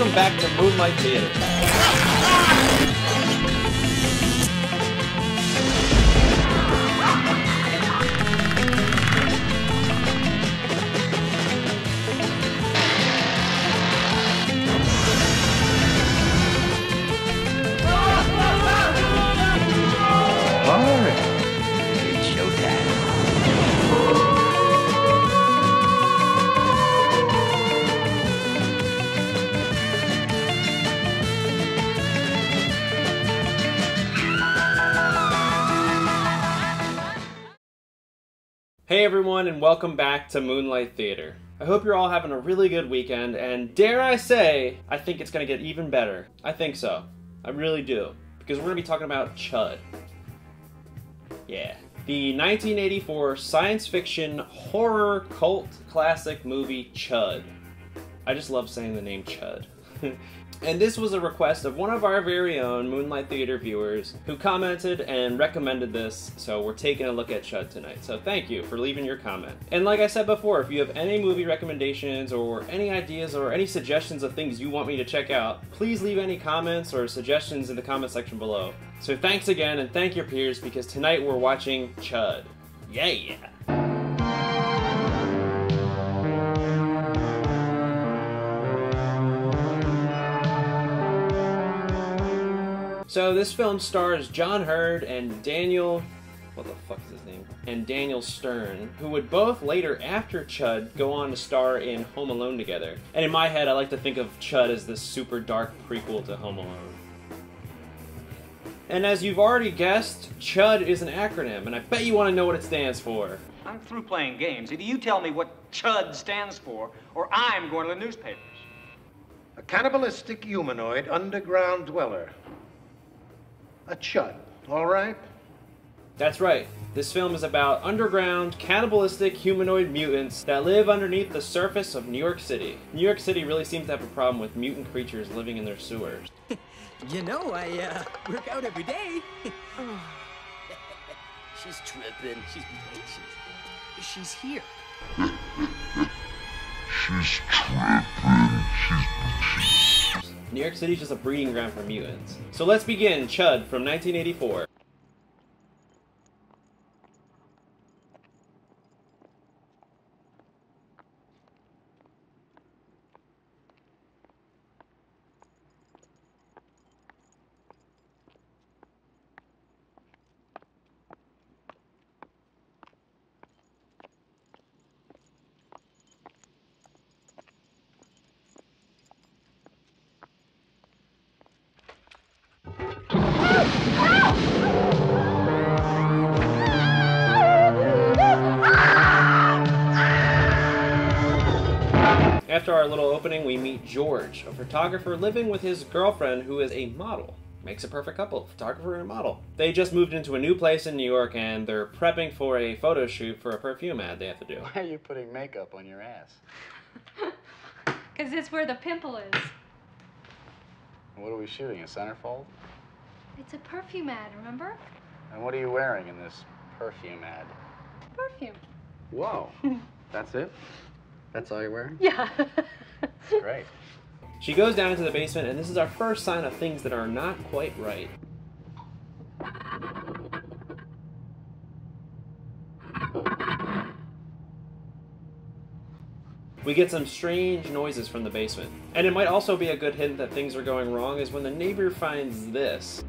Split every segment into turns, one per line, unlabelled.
welcome back to Moonlight Theater.
It's showtime.
Hey everyone, and welcome back to Moonlight Theater. I hope you're all having a really good weekend, and dare I say, I think it's going to get even better. I think so. I really do. Because we're going to be talking about CHUD. Yeah. The 1984 science fiction horror cult classic movie CHUD. I just love saying the name CHUD. And this was a request of one of our very own Moonlight Theater viewers who commented and recommended this, so we're taking a look at CHUD tonight. So thank you for leaving your comment. And like I said before, if you have any movie recommendations or any ideas or any suggestions of things you want me to check out, please leave any comments or suggestions in the comment section below. So thanks again, and thank your peers, because tonight we're watching CHUD. Yeah! So this film stars John Hurd and Daniel, what the fuck is his name? And Daniel Stern, who would both later after CHUD go on to star in Home Alone together. And in my head, I like to think of CHUD as this super dark prequel to Home Alone. And as you've already guessed, CHUD is an acronym, and I bet you want to know what it stands for.
I'm through playing games. Either you tell me what CHUD stands for, or I'm going to the newspapers.
A cannibalistic humanoid underground dweller. A CHUD, all right?
That's right. This film is about underground, cannibalistic humanoid mutants that live underneath the surface of New York City. New York City really seems to have a problem with mutant creatures living in their sewers.
You know, I work out every day. She's tripping. She's here.
She's tripping.
New York City's just a breeding ground for mutants. So let's begin CHUD from 1984. After our little opening, we meet George, a photographer living with his girlfriend who is a model. Makes a perfect couple, photographer and a model. They just moved into a new place in New York and they're prepping for a photo shoot for a perfume ad they have to do.
Why are you putting makeup on your ass?
Because it's where the pimple is.
What are we shooting, a centerfold?
It's a perfume ad, remember?
And what are you wearing in this perfume ad?
Perfume.
Whoa, that's it? That's all you're wearing?
Yeah.
Great.
She goes down into the basement, and this is our first sign of things that are not quite right. We get some strange noises from the basement. And it might also be a good hint that things are going wrong is when the neighbor finds this.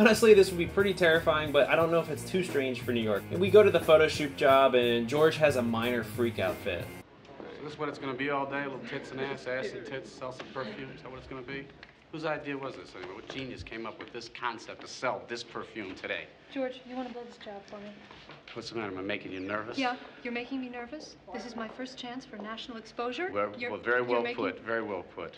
Honestly, this would be pretty terrifying, but I don't know if it's too strange for New York. We go to the photo shoot job, and George has a minor freak outfit.
So this is what it's going to be all day? Little tits and ass and tits, sell some perfume? Is that what it's going to be? Whose idea was this anyway? What genius came up with this concept to sell this perfume today?
George, you want to blow this job for me?
What's the matter? Am I making you nervous?
Yeah, you're making me nervous. This is my first chance for national exposure.
Well, very well put. Very well put.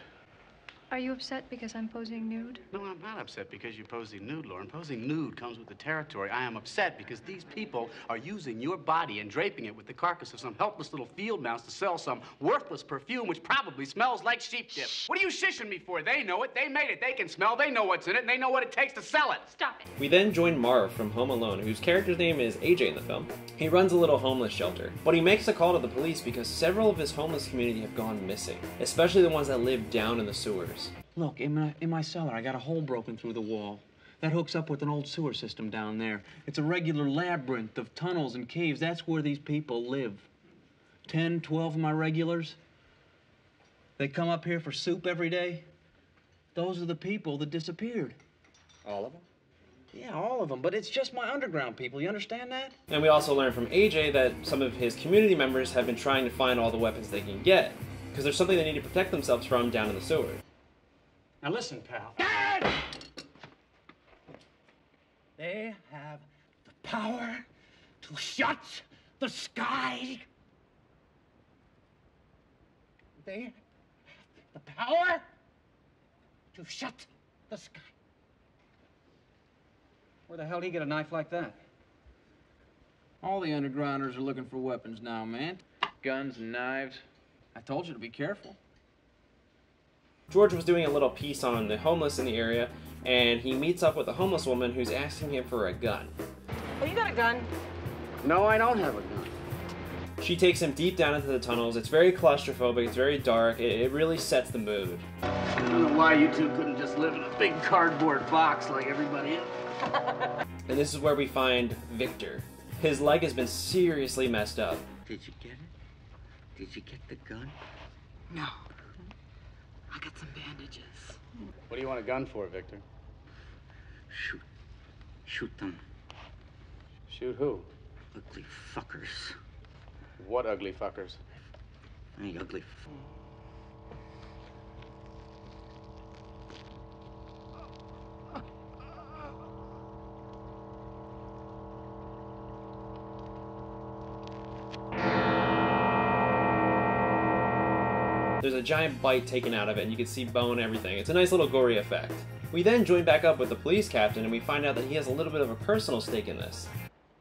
Are you upset because I'm posing nude?
No, I'm not upset because you're posing nude, Lauren. Posing nude comes with the territory. I am upset because these people are using your body and draping it with the carcass of some helpless little field mouse to sell some worthless perfume which probably smells like sheep dip. What are you shishing me for? They know it. They made it. They can smell. They know what's in it, and they know what it takes to sell it.
Stop it.
We then join Marv from Home Alone, whose character's name is AJ in the film. He runs a little homeless shelter, but he makes a call to the police because several of his homeless community have gone missing, especially the ones that live down in the sewers.
Look, in my cellar, I got a hole broken through the wall. That hooks up with an old sewer system down there. It's a regular labyrinth of tunnels and caves. That's where these people live. 10, 12 of my regulars. They come up here for soup every day. Those are the people that disappeared.
All of them?
Yeah, all of them, but it's just my underground people. You understand that?
And we also learn from AJ that some of his community members have been trying to find all the weapons they can get, because there's something they need to protect themselves from down in the sewer.
Now listen, pal. Dad! They have the power to shut the sky. They have the power to shut the sky.
Where the hell did he get a knife like that?
All the undergrounders are looking for weapons now, man. Guns and knives. I told you to be careful.
George was doing a little piece on the homeless in the area, and he meets up with a homeless woman who's asking him for a gun.
Oh, you got a gun?
No, I don't have a gun.
She takes him deep down into the tunnels. It's very claustrophobic, it's very dark, it really sets the mood.
I don't know why you two couldn't just live in a big cardboard box like everybody else.
And this is where we find Victor. His leg has been seriously messed up.
Did you get it? Did you get the gun?
No. I got some bandages.
What do you want a gun for, Victor?
Shoot them.
Shoot who?
Ugly fuckers.
What ugly fuckers?
Any ugly
There's a giant bite taken out of it, and you can see bone and everything. It's a nice little gory effect. We then join back up with the police captain, and we find out that he has a little bit of a personal stake in this.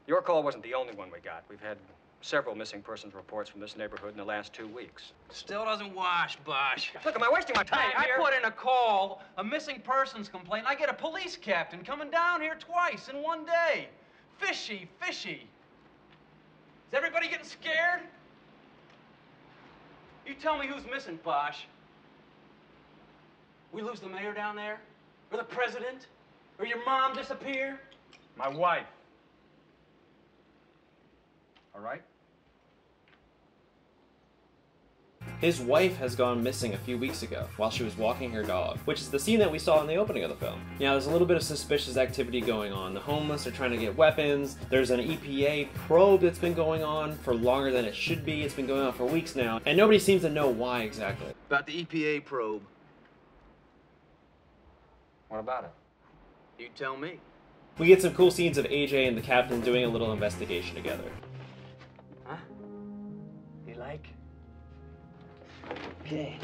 Your call wasn't the only one we got. We've had several missing persons reports from this neighborhood in the last 2 weeks.
Still doesn't wash, Bosh.
Look, am I wasting my time
Hey,
here?
I put in a call, a missing persons complaint. I get a police captain coming down here twice in one day. Fishy, fishy. Is everybody getting scared? You tell me who's missing, Bosh. We lose the mayor down there? Or the president? Or your mom disappear?
My wife. All right?
His wife has gone missing a few weeks ago while she was walking her dog, which is the scene that we saw in the opening of the film. Now, there's a little bit of suspicious activity going on. The homeless are trying to get weapons. There's an EPA probe that's been going on for longer than it should be. It's been going on for weeks now, and nobody seems to know why exactly.
About the EPA probe.
What about it?
You tell me.
We get some cool scenes of AJ and the captain doing a little investigation together.
Huh? You like? Okay.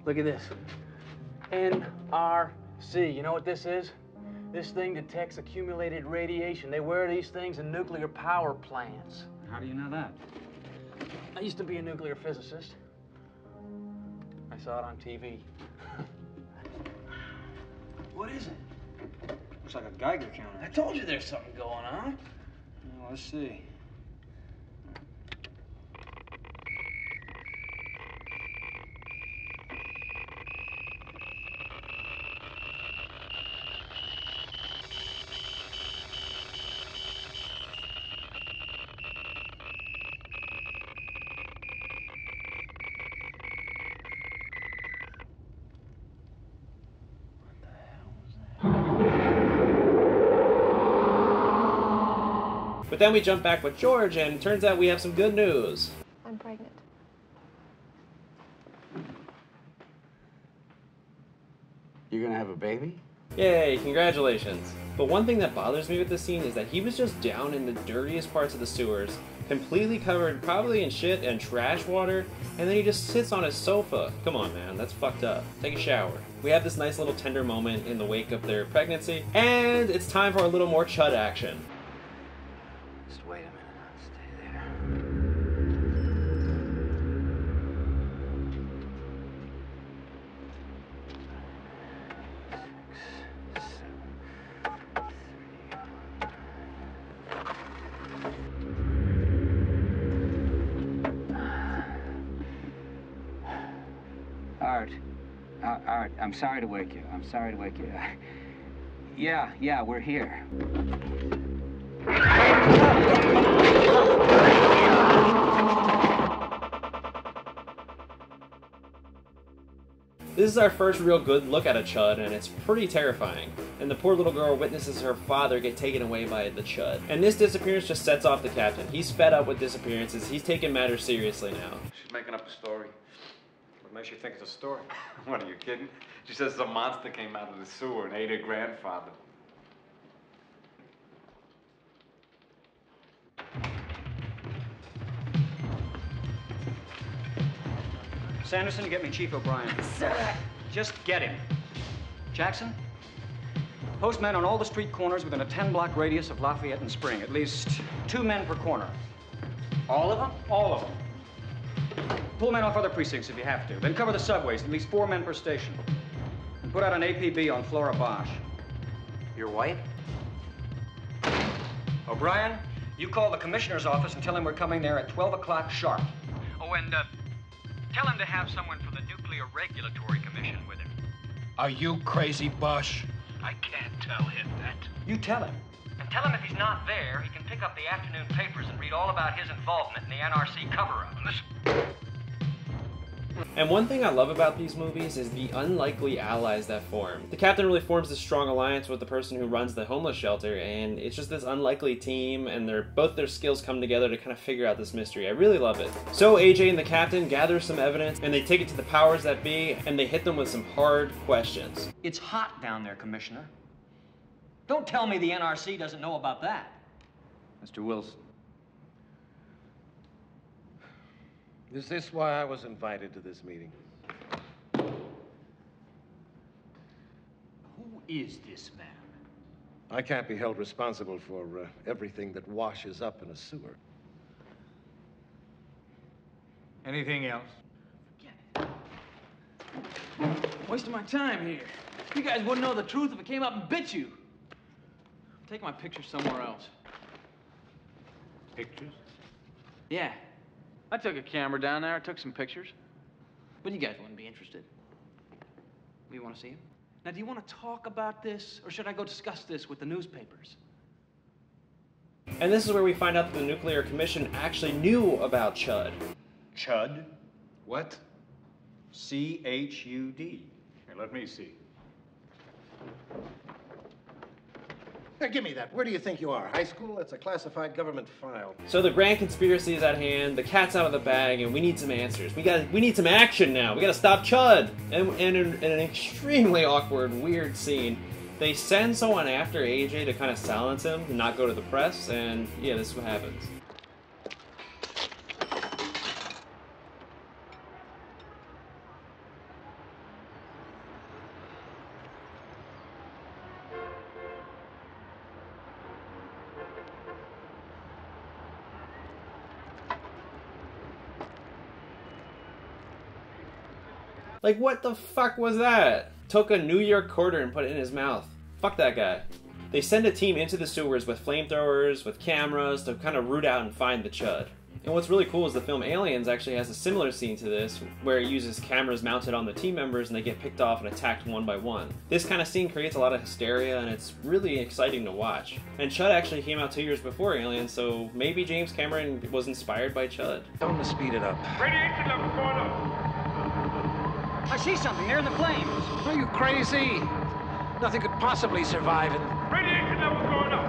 Look at this. NRC. You know what this is? This thing detects accumulated radiation. They wear these things in nuclear power plants.
How do you know that?
I used to be a nuclear physicist. I saw it on TV. What is it?
Looks like a Geiger counter.
I told you there's something going on.
Well, let's see.
But then we jump back with George, and it turns out we have some good news.
I'm pregnant.
You're gonna have a baby?
Yay, congratulations. But one thing that bothers me with this scene is that he was just down in the dirtiest parts of the sewers, completely covered probably in shit and trash water, and then he just sits on his sofa. Come on, man, that's fucked up. Take a shower. We have this nice little tender moment in the wake of their pregnancy, and it's time for a little more CHUD action.
Just wait a minute. Stay there.
Art, I'm sorry to wake you. I'm sorry to wake you. Yeah, we're here.
This is our first real good look at a CHUD, and it's pretty terrifying. And the poor little girl witnesses her father get taken away by the CHUD. And this disappearance just sets off the captain. He's fed up with disappearances. He's taking matters seriously now.
She's making up a story.
What makes you think it's a story?
What, are you kidding? She says a monster came out of the sewer and ate her grandfather.
Sanderson, get me Chief O'Brien. Sir. Just get him. Jackson, post men on all the street corners within a 10-block radius of Lafayette and Spring. At least 2 men per corner.
All of them?
All of them. Pull men off other precincts if you have to. Then cover the subways, at least 4 men per station. And put out an APB on Flora Bosch.
Your wife?
O'Brien, you call the commissioner's office and tell him we're coming there at 12 o'clock sharp.
Oh, and tell him to have someone from the Nuclear Regulatory Commission with him.
Are you crazy, Bosch?
I can't tell him that.
You tell him.
And tell him if he's not there, he can pick up the afternoon papers and read all about his involvement in the NRC cover-up.
And one thing I love about these movies is the unlikely allies that form. The captain really forms this strong alliance with the person who runs the homeless shelter, and it's just this unlikely team, and both their skills come together to kind of figure out this mystery. I really love it. So AJ and the captain gather some evidence, and they take it to the powers that be, and they hit them with some hard questions.
It's hot down there, Commissioner. Don't tell me the NRC doesn't know about that.
Mr. Wilson.
Is this why I was invited to this meeting?
Who is this man?
I can't be held responsible for everything that washes up in a sewer.
Anything else?
Wasting my time here. You guys wouldn't know the truth if it came up and bit you. Take my picture somewhere else.
Pictures?
Yeah. I took a camera down there, I took some pictures. But you guys wouldn't be interested. You want to see them? Now, do you want to talk about this, or should I go discuss this with the newspapers?
And this is where we find out that the Nuclear Commission actually knew about CHUD.
CHUD?
What?
C.H.U.D.
Here, let me see.
Here, give me that. Where do you think you are? High school? That's a classified government file.
So the grand conspiracy is at hand, the cat's out of the bag, and we need some answers. We need some action now. We gotta stop CHUD. And in an extremely awkward, weird scene, they send someone after AJ to kind of silence him and not go to the press, and yeah, this is what happens. Like, what the fuck was that? Took a New York quarter and put it in his mouth. Fuck that guy. They send a team into the sewers with flamethrowers, with cameras, to kind of root out and find the CHUD. And what's really cool is the film Aliens actually has a similar scene to this, where it uses cameras mounted on the team members and they get picked off and attacked one by one. This kind of scene creates a lot of hysteria, and it's really exciting to watch. And CHUD actually came out 2 years before Aliens, so maybe James Cameron was inspired by CHUD.
Tell him to speed it up.
Radiation level going up.
I see something. They're in the flames.
Are you crazy? Nothing could possibly survive in...
Radiation level going up.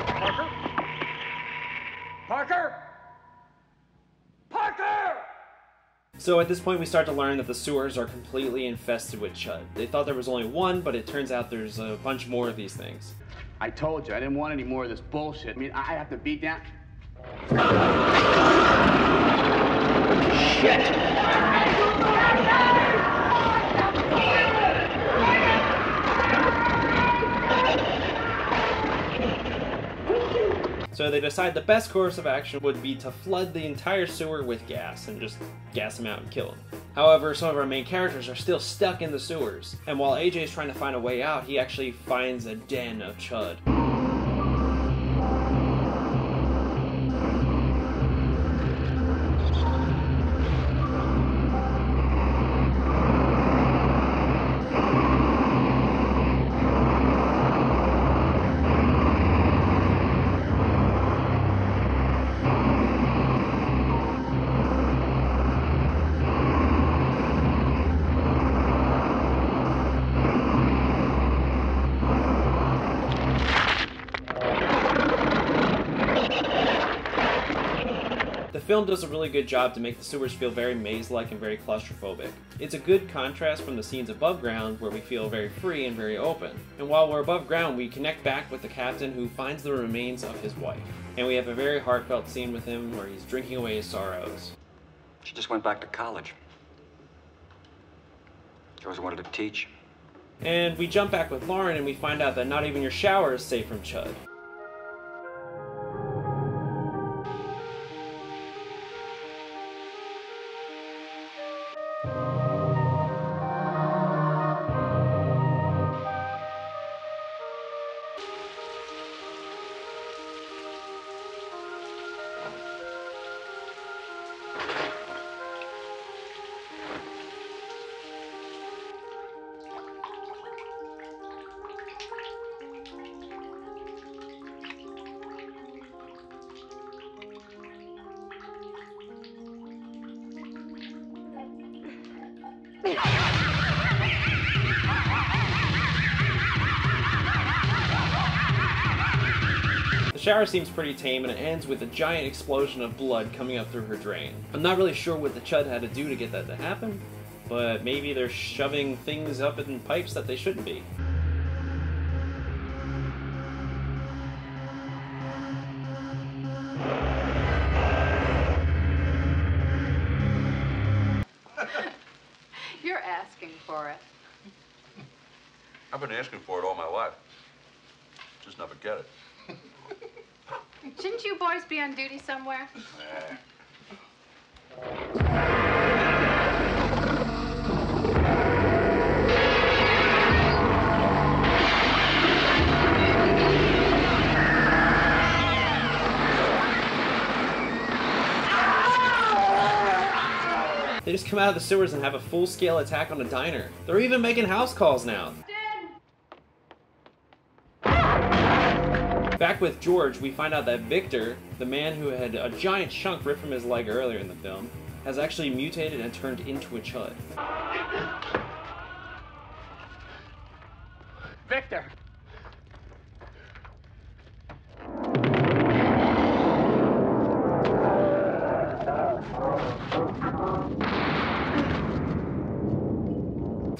Parker? Parker? Parker!
So at this point we start to learn that the sewers are completely infested with CHUD. They thought there was only one, but it turns out there's a bunch more of these things.
I told you, I didn't want any more of this bullshit. I mean, I have to beat down...
So they decide the best course of action would be to flood the entire sewer with gas and just gas them out and kill them. However, some of our main characters are still stuck in the sewers, and while AJ is trying to find a way out, he actually finds a den of CHUD. The film does a really good job to make the sewers feel very maze-like and very claustrophobic. It's a good contrast from the scenes above ground where we feel very free and very open. And while we're above ground, we connect back with the captain who finds the remains of his wife. And we have a very heartfelt scene with him where he's drinking away his sorrows.
She just went back to college. She always wanted to teach.
And we jump back with Lauren and we find out that not even your shower is safe from CHUD. The shower seems pretty tame and it ends with a giant explosion of blood coming up through her drain. I'm not really sure what the CHUD had to do to get that to happen, but maybe they're shoving things up in pipes that they shouldn't be.
You're asking for it.
I've been asking for it all my life. Just never get it.
Shouldn't you boys be on duty somewhere?
They just come out of the sewers and have a full-scale attack on a diner. They're even making house calls now. Back with George, we find out that Victor, the man who had a giant chunk ripped from his leg earlier in the film, has actually mutated and turned into a CHUD.
Victor!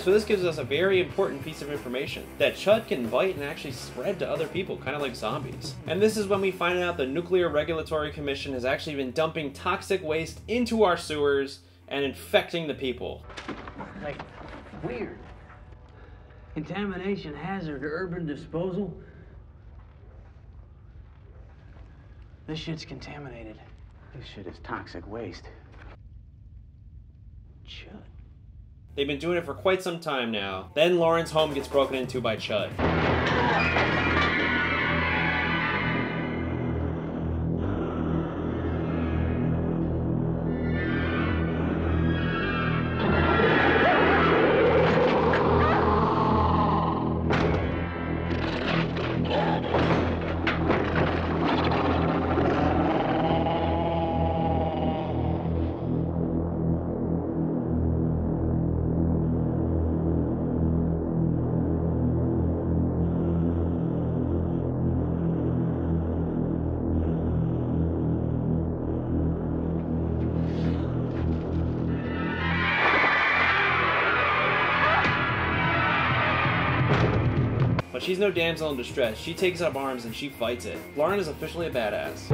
So this gives us a very important piece of information, that CHUD can bite and actually spread to other people, kind of like zombies. And this is when we find out the Nuclear Regulatory Commission has actually been dumping toxic waste into our sewers and infecting the people.
Like, weird. Contamination hazard, urban disposal. This shit's contaminated.
This shit is toxic waste.
CHUD.
They've been doing it for quite some time now. Then Lauren's home gets broken into by CHUD. But she's no damsel in distress. She takes up arms and she fights it. Lauren is officially a badass.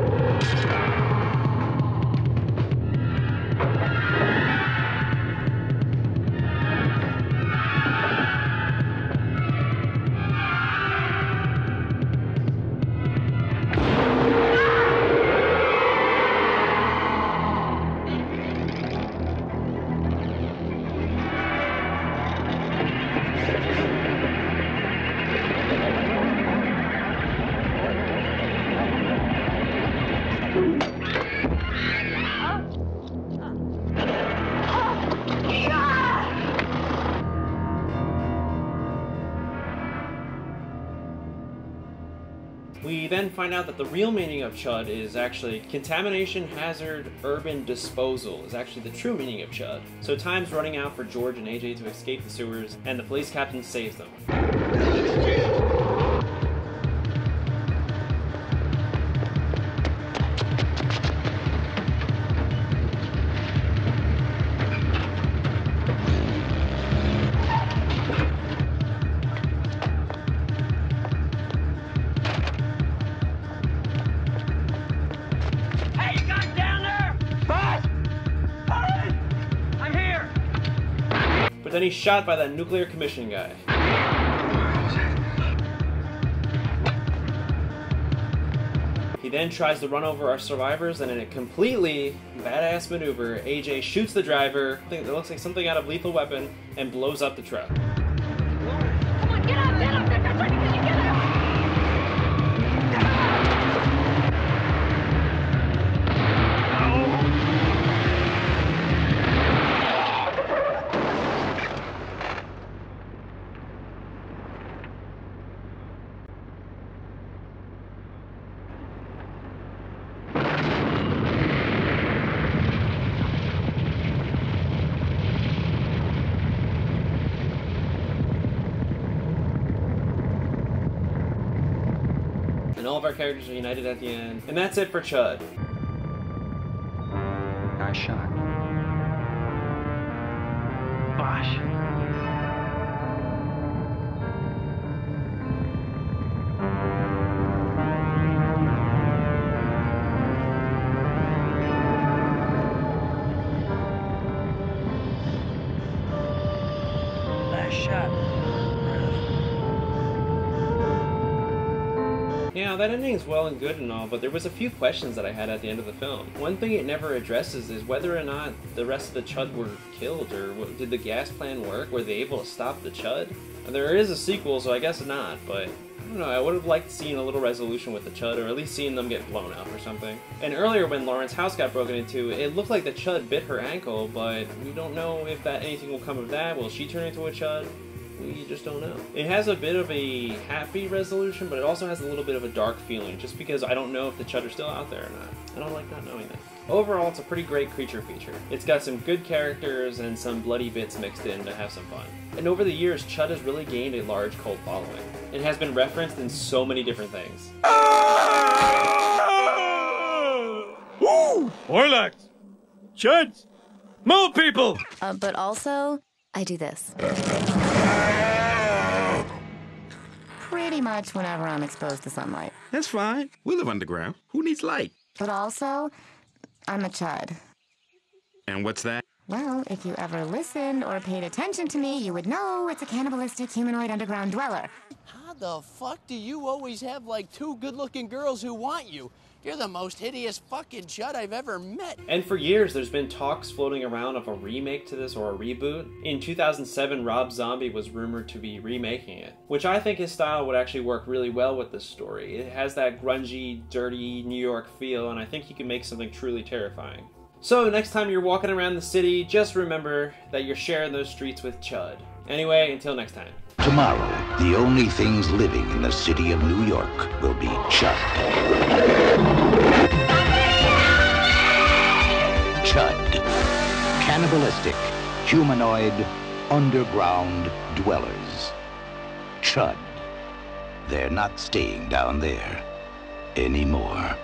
We then find out that the real meaning of CHUD is actually contamination, hazard, urban disposal is actually the true meaning of CHUD. So time's running out for George and AJ to escape the sewers, and the police captain saves them. But then he's shot by that nuclear commission guy. He then tries to run over our survivors, and in a completely badass maneuver, AJ shoots the driver, I think it looks like something out of Lethal Weapon, and blows up the truck.
Come on, get up, get up! They're trying to get you, get up!
And all of our characters are united at the end. And that's it for CHUD.
Nice shot.
Bosh.
Nice shot.
Yeah, that ending's well and good and all, but there was a few questions that I had at the end of the film. One thing it never addresses is whether or not the rest of the CHUD were killed, or did the gas plan work? Were they able to stop the CHUD? And there is a sequel, so I guess not, but I don't know, I would have liked seeing a little resolution with the CHUD, or at least seeing them get blown up or something. And earlier when Lauren's house got broken into, it looked like the CHUD bit her ankle, but we don't know if anything will come of that. Will she turn into a CHUD? We just don't know. It has a bit of a happy resolution, but it also has a little bit of a dark feeling, just because I don't know if the CHUD are still out there or not. I don't like not knowing that. Overall, it's a pretty great creature feature. It's got some good characters and some bloody bits mixed in to have some fun. And over the years, CHUD has really gained a large cult following. It has been referenced in so many different things.
Woo! Orlax! CHUDs! Mole people!
But also, I do this. Pretty much whenever I'm exposed to sunlight.
That's fine. We live underground. Who needs light?
But also, I'm a CHUD.
And what's that?
Well, if you ever listened or paid attention to me, you would know it's a cannibalistic humanoid underground dweller.
How the fuck do you always have like two good-looking girls who want you? You're the most hideous fucking CHUD I've ever met.
And for years, there's been talks floating around of a remake to this or a reboot. In 2007, Rob Zombie was rumored to be remaking it, which I think his style would actually work really well with this story. It has that grungy, dirty New York feel, and I think he can make something truly terrifying. So next time you're walking around the city, just remember that you're sharing those streets with CHUD. Anyway, until next time.
Tomorrow, the only things living in the city of New York will be CHUD. CHUD. Cannibalistic, humanoid, underground dwellers. CHUD. They're not staying down there anymore.